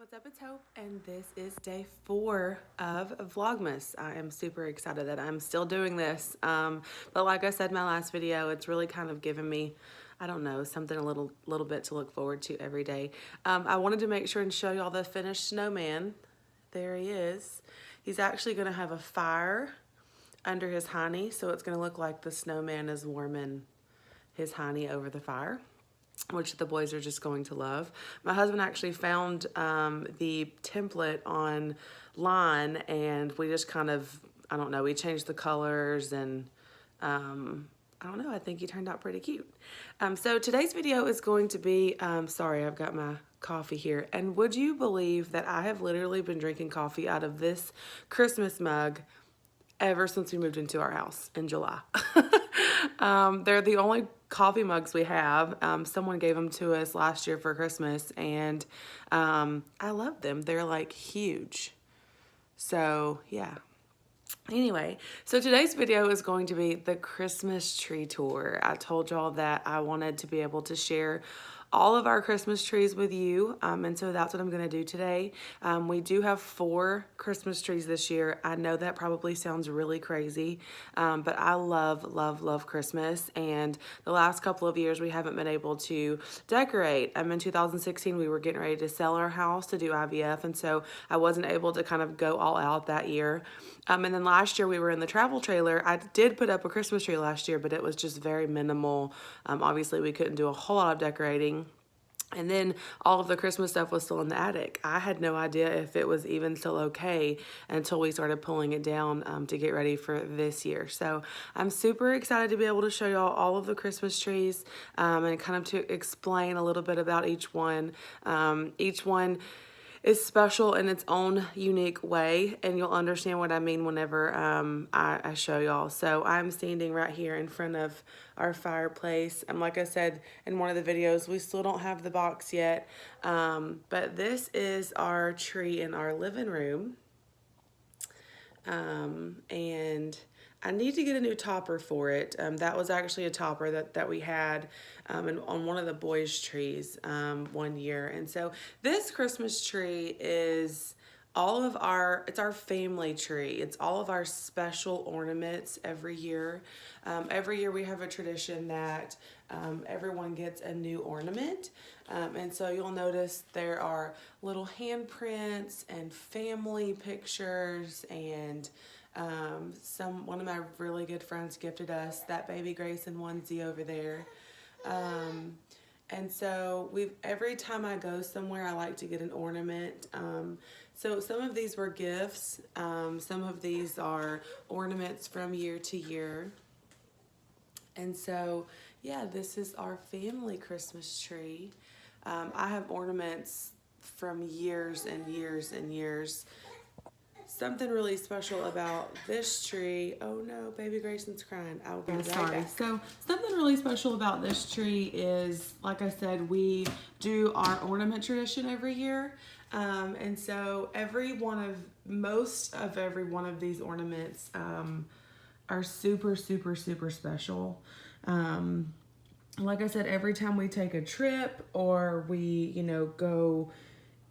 What's up, it's Hope, and this is day 4 of Vlogmas. I am super excited that I'm still doing this, but like I said in my last video, it's really kind of given me, I don't know, something a little bit to look forward to every day. I wanted to make sure and show y'all the finished snowman. There he is. He's actually going to have a fire under his hiney, so it's going to look like the snowman is warming his hiney over the fire, which the boys are just going to love. My husband actually found the template online, and we just kind of, I don't know, we changed the colors, and I don't know, I think he turned out pretty cute. So today's video is going to be, sorry, I've got my coffee here, and would you believe that I have literally been drinking coffee out of this Christmas mug ever since we moved into our house in July. They're the only coffee mugs we have. Someone gave them to us last year for Christmas, and I love them. They're like huge. So yeah. Anyway, so today's video is going to be the Christmas tree tour. I told y'all that I wanted to be able to share all of our Christmas trees with you, and so that's what I'm going to do today. We do have 4 Christmas trees this year. I know that probably sounds really crazy, but I love Christmas, and the last couple of years we haven't been able to decorate. In 2016 we were getting ready to sell our house to do IVF, and so I wasn't able to kind of go all out that year. And then last year we were in the travel trailer. I did put up a Christmas tree last year, but it was just very minimal. Obviously we couldn't do a whole lot of decorating. And then all of the Christmas stuff was still in the attic. I had no idea if it was even still okay until we started pulling it down to get ready for this year. So I'm super excited to be able to show y'all all of the Christmas trees and kind of to explain a little bit about each one. Each one is special in its own unique way, and you'll understand what I mean whenever I show y'all. So I'm standing right here in front of our fireplace. Like I said in one of the videos, we still don't have the box yet, but this is our tree in our living room. And I need to get a new topper for it. That was actually a topper that we had on one of the boys' trees one year. And so this Christmas tree is it's our family tree. It's all of our special ornaments every year. Every year we have a tradition that everyone gets a new ornament. And so you'll notice there are little handprints and family pictures, and one of my really good friends gifted us that baby Grayson onesie over there. And so every time I go somewhere, I like to get an ornament. So some of these were gifts. Some of these are ornaments from year to year. And so, yeah, this is our family Christmas tree. I have ornaments from years and years and years. Something really special about this tree. Oh no, baby Grayson's crying. I'll be right back. So something really special about this tree is, like I said, we do our ornament tradition every year. And so most of every one of these ornaments are super special. Like I said, every time we take a trip, or we, go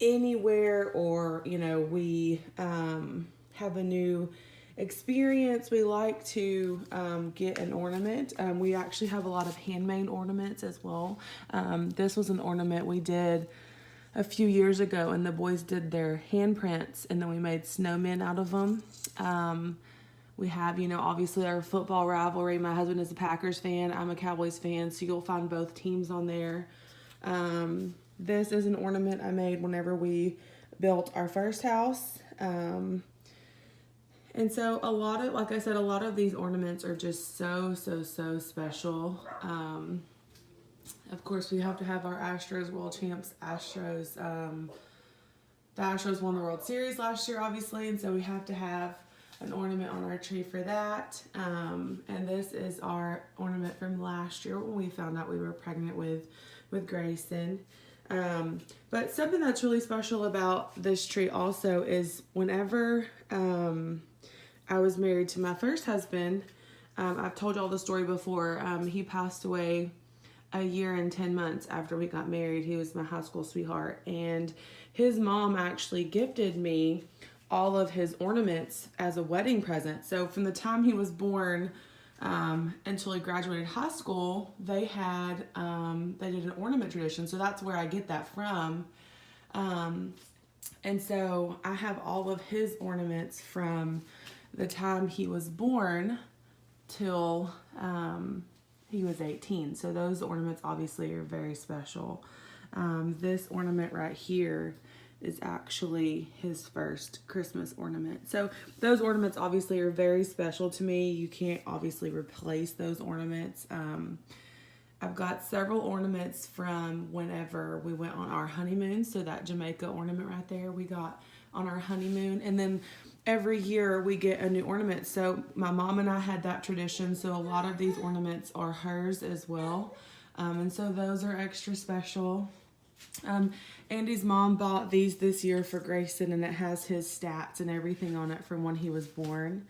anywhere, or, we have a new experience, we like to get an ornament. We actually have a lot of handmade ornaments as well. This was an ornament we did a few years ago, and the boys did their handprints, and then we made snowmen out of them. We have, obviously our football rivalry. My husband is a Packers fan. I'm a Cowboys fan, so you'll find both teams on there. This is an ornament I made whenever we built our first house. And so like I said, a lot of these ornaments are just so special. Of course, we have to have our Astros world champs. The Astros won the World Series last year, obviously, and so we have to have an ornament on our tree for that. And this is our ornament from last year when we found out we were pregnant with Grayson. But something that's really special about this tree also is whenever I was married to my first husband, I've told y'all the story before, he passed away a year and 10 months after we got married. He was my high school sweetheart, and his mom actually gifted me all of his ornaments as a wedding present. So from the time he was born until he graduated high school, they did an ornament tradition. So that's where I get that from. And so I have all of his ornaments from the time he was born till he was 18. So those ornaments obviously are very special. This ornament right here is actually his first Christmas ornament. So those ornaments obviously are very special to me. You can't obviously replace those ornaments. I've got several ornaments from whenever we went on our honeymoon. So that Jamaica ornament right there we got on our honeymoon. And then every year we get a new ornament. So my mom and I had that tradition. So a lot of these ornaments are hers as well. And so those are extra special. Andy's mom bought these this year for Grayson, and it has his stats and everything on it from when he was born.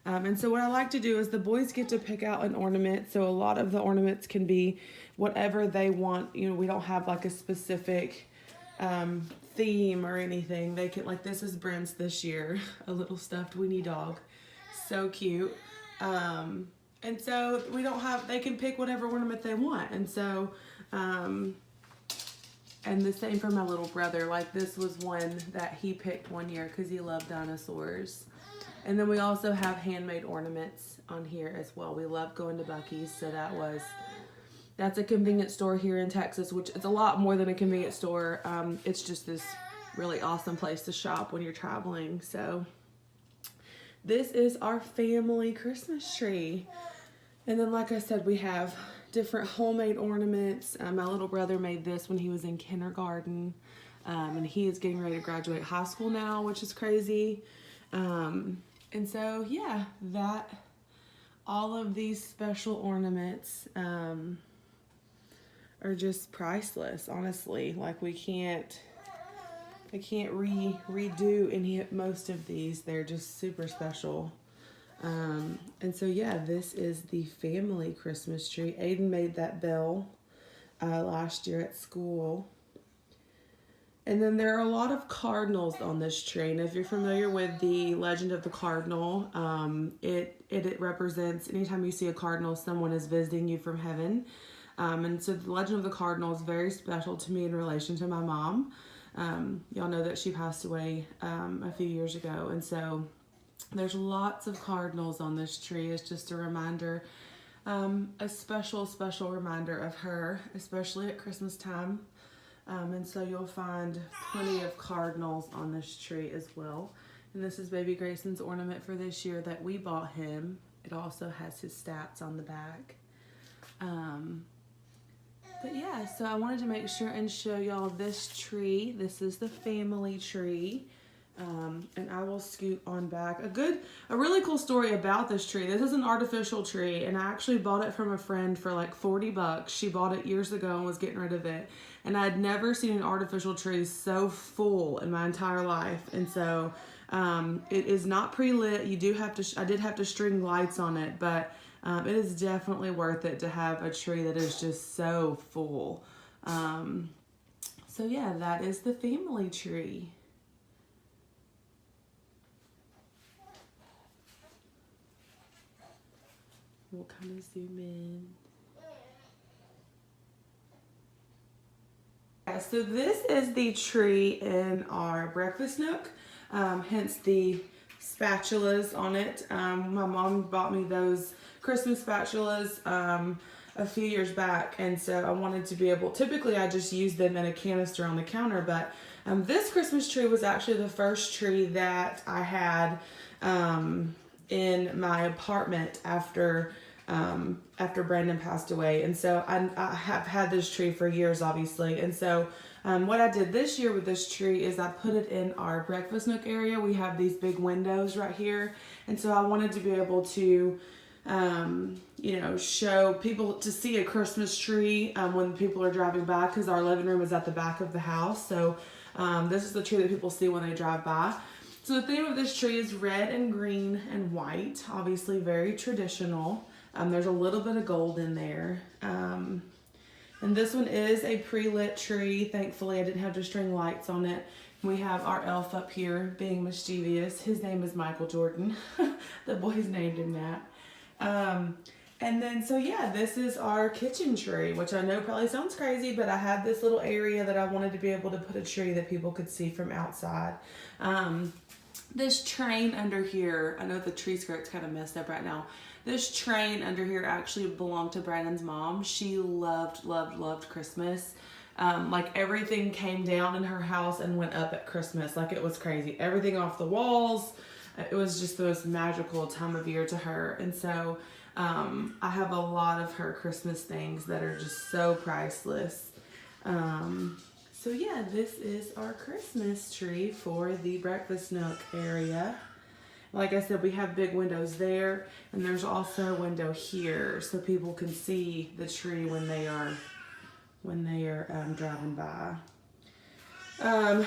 And so what I like to do is the boys get to pick out an ornament. So a lot of the ornaments can be whatever they want. You know, we don't have like a specific theme or anything. They can, like, this is Brent's this year, a little stuffed weenie dog. So cute. And so we don't have, they can pick whatever ornament they want. And so, and the same for my little brother. Like, this was one that he picked one year because he loved dinosaurs. And then we also have handmade ornaments on here as well. We love going to Buc-ee's, so that's a convenience store here in Texas, which is a lot more than a convenience store. It's just this really awesome place to shop when you're traveling. So this is our family Christmas tree. And then, like I said, we have different homemade ornaments. My little brother made this when he was in kindergarten. And he is getting ready to graduate high school now, which is crazy. And so, yeah, all of these special ornaments are just priceless, honestly. Like, I can't redo most of these. They're just super special. And so, yeah, this is the family Christmas tree. Aiden made that bell last year at school. And then there are a lot of cardinals on this tree. And if you're familiar with the legend of the cardinal, it represents anytime you see a cardinal, someone is visiting you from heaven. And so the legend of the cardinal is very special to me in relation to my mom. Y'all know that she passed away a few years ago. And so there's lots of cardinals on this tree. It's just a reminder, a special, special reminder of her, especially at Christmas time. And so you'll find plenty of cardinals on this tree as well. And this is baby Grayson's ornament for this year that we bought him. It also has his stats on the back. But yeah, so I wanted to make sure and show y'all this tree. This is the family tree. And I will scoot on back. A really cool story about this tree. This is an artificial tree, and I actually bought it from a friend for like $40. She bought it years ago and was getting rid of it. And I had never seen an artificial tree so full in my entire life. And so it is not pre-lit. I did have to string lights on it, but it is definitely worth it to have a tree that is just so full. So yeah, that is the family tree. We'll kind of zoom in. Yeah, so this is the tree in our breakfast nook, hence the spatulas on it. My mom bought me those Christmas spatulas a few years back, and so I wanted to be able, typically I just use them in a canister on the counter, but this Christmas tree was actually the first tree that I had in my apartment after Brandon passed away. And so I have had this tree for years, obviously. And so what I did this year with this tree is I put it in our breakfast nook area. We have these big windows right here. And so I wanted to be able to, show people to see a Christmas tree when people are driving by, because our living room is at the back of the house. So this is the tree that people see when they drive by. So the theme of this tree is red and green and white, obviously very traditional. There's a little bit of gold in there. And this one is a pre-lit tree. Thankfully, I didn't have to string lights on it. We have our elf up here being mischievous. His name is Michael Jordan. The boys named him that. And then, so yeah, this is our kitchen tree, which I know probably sounds crazy, but I had this little area that I wanted to be able to put a tree that people could see from outside. This train under here, I know the tree skirt's kind of messed up right now. This train under here actually belonged to Brandon's mom. She loved, loved, loved Christmas. Like everything came down in her house and went up at Christmas. Like it was crazy. Everything off the walls. It was just the most magical time of year to her. And so I have a lot of her Christmas things that are just so priceless. So yeah, this is our Christmas tree for the breakfast nook area. Like I said, we have big windows there, and there's also a window here so people can see the tree when they are driving by.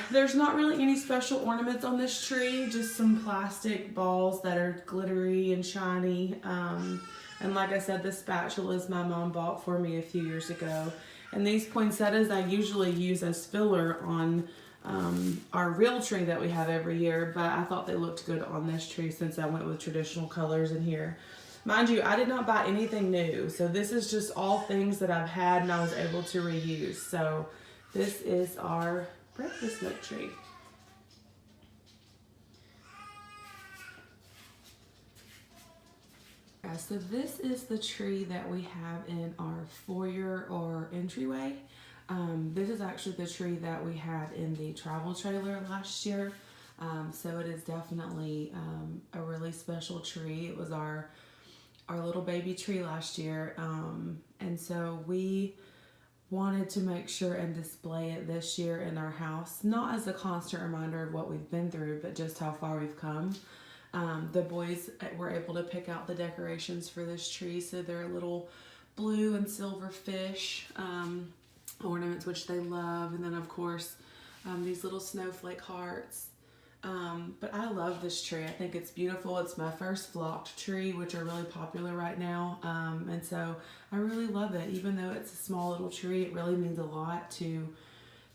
There's not really any special ornaments on this tree, just some plastic balls that are glittery and shiny. And like I said, the spatulas my mom bought for me a few years ago. And these poinsettias I usually use as filler on our real tree that we have every year, but I thought they looked good on this tree since I went with traditional colors in here. Mind you, I did not buy anything new, so this is just all things that I've had and I was able to reuse. So this is our breakfast nook tree. So this is the tree that we have in our foyer or entryway. This is actually the tree that we had in the travel trailer last year. So it is definitely a really special tree. It was our little baby tree last year. And so we wanted to make sure and display it this year in our house, not as a constant reminder of what we've been through, but just how far we've come. The boys were able to pick out the decorations for this tree, so they're little blue and silver fish ornaments, which they love, and then of course these little snowflake hearts. But I love this tree. I think it's beautiful. It's my first flocked tree, which are really popular right now, and so I really love it. Even though it's a small little tree, it really means a lot to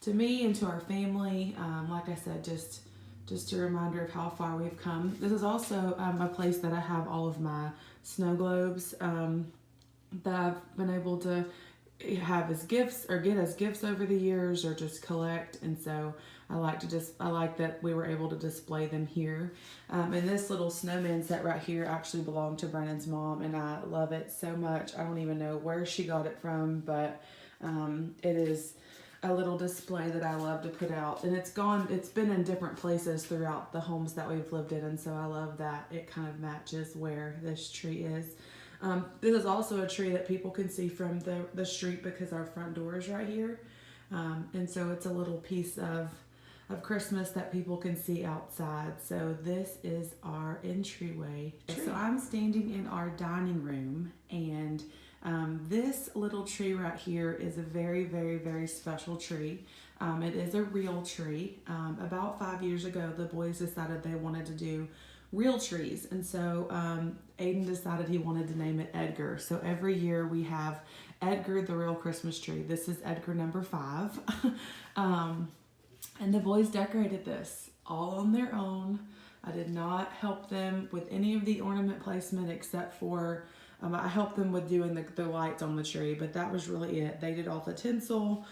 me and to our family. Like I said, just a reminder of how far we've come. This is also a place that I have all of my snow globes that I've been able to have as gifts or get as gifts over the years or just collect. And so I like that we were able to display them here. And this little snowman set right here actually belonged to Brennan's mom, and I love it so much. I don't even know where she got it from, but it is a little display that I love to put out, and it's been in different places throughout the homes that we've lived in, and so I love that it kind of matches where this tree is. This is also a tree that people can see from the street because our front door is right here, and so it's a little piece of Christmas that people can see outside. So this is our entryway. So I'm standing in our dining room, and this little tree right here is a very, very, very special tree. It is a real tree. About 5 years ago, the boys decided they wanted to do real trees. And so Aiden decided he wanted to name it Edgar. So every year we have Edgar, the real Christmas tree. This is Edgar number 5. And the boys decorated this all on their own. I did not help them with any of the ornament placement except for I helped them with doing the lights on the tree, but that was really it. They did all the tinsel,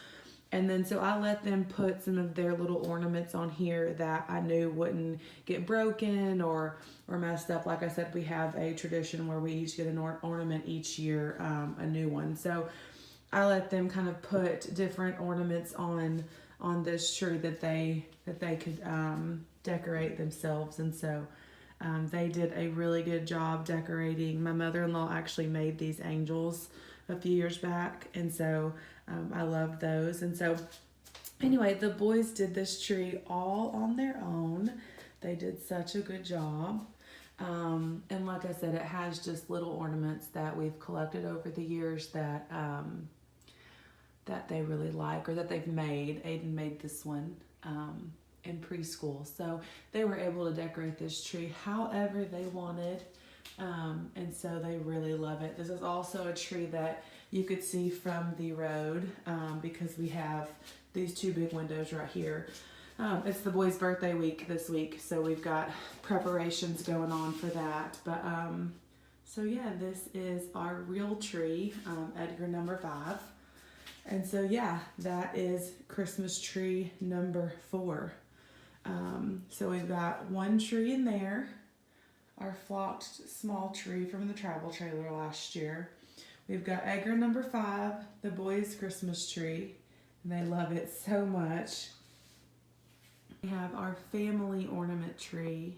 and then so I let them put some of their little ornaments on here that I knew wouldn't get broken or messed up. Like I said, we have a tradition where we each get an ornament each year, a new one. So I let them kind of put different ornaments on this tree that they could decorate themselves, and so they did a really good job decorating. My mother-in-law actually made these angels a few years back, and so I love those. And so anyway, the boys did this tree all on their own. They did such a good job. And like I said, it has just little ornaments that we've collected over the years that they really like or that they've made. Aiden made this one in preschool, so they were able to decorate this tree however they wanted, and so they really love it. This is also a tree that you could see from the road because we have these two big windows right here. It's the boys' birthday week this week, so we've got preparations going on for that. But so yeah, this is our real tree, Edgar number 5. And so yeah, that is Christmas tree number 4. So we've got one tree in there, our flocked small tree from the travel trailer last year. We've got Edgar number 5, the boys' Christmas tree, and they love it so much. We have our family ornament tree,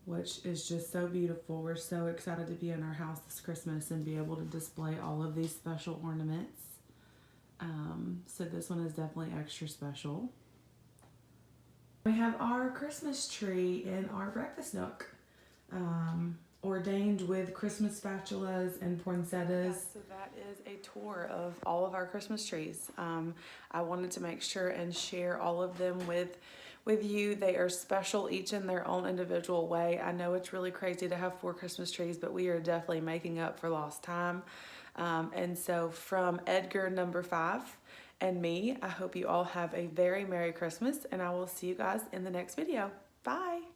which is just so beautiful. We're so excited to be in our house this Christmas and be able to display all of these special ornaments. So this one is definitely extra special. We have our Christmas tree in our breakfast nook, ordained with Christmas spatulas and poinsettias. Yeah, so that is a tour of all of our Christmas trees. I wanted to make sure and share all of them with you. They are special, each in their own individual way. I know it's really crazy to have 4 Christmas trees, but we are definitely making up for lost time. And so from Edgar number 5 and me, I hope you all have a very Merry Christmas, and I will see you guys in the next video. Bye.